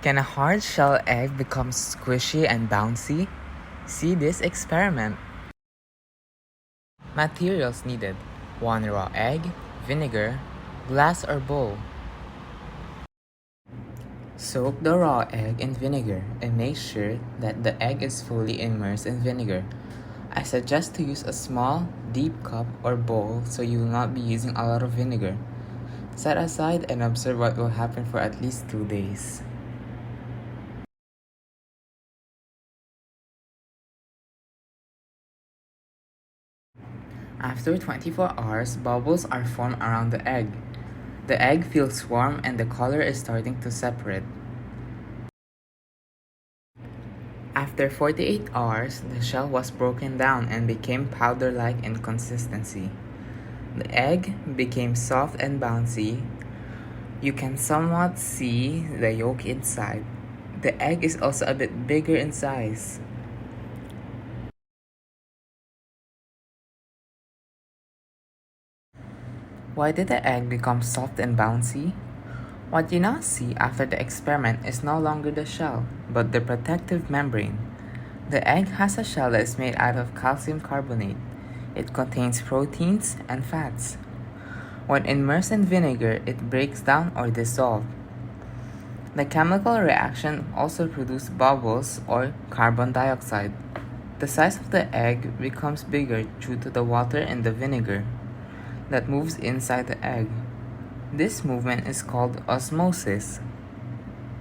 Can a hard shell egg become squishy and bouncy? See this experiment. Materials needed: 1 raw egg, vinegar, glass or bowl. Soak the raw egg in vinegar and make sure that the egg is fully immersed in vinegar. I suggest to use a small, deep cup or bowl so you will not be using a lot of vinegar. Set aside and observe what will happen for at least 2 days. After 24 hours, bubbles are formed around the egg. The egg feels warm and the color is starting to separate. After 48 hours, the shell was broken down and became powder-like in consistency. The egg became soft and bouncy. You can somewhat see the yolk inside. The egg is also a bit bigger in size. Why did the egg become soft and bouncy? What you now see after the experiment is no longer the shell, but the protective membrane. The egg has a shell that is made out of calcium carbonate. It contains proteins and fats. When immersed in vinegar, it breaks down or dissolves. The chemical reaction also produces bubbles or carbon dioxide. The size of the egg becomes bigger due to the water in the vinegar that moves inside the egg. This movement is called osmosis.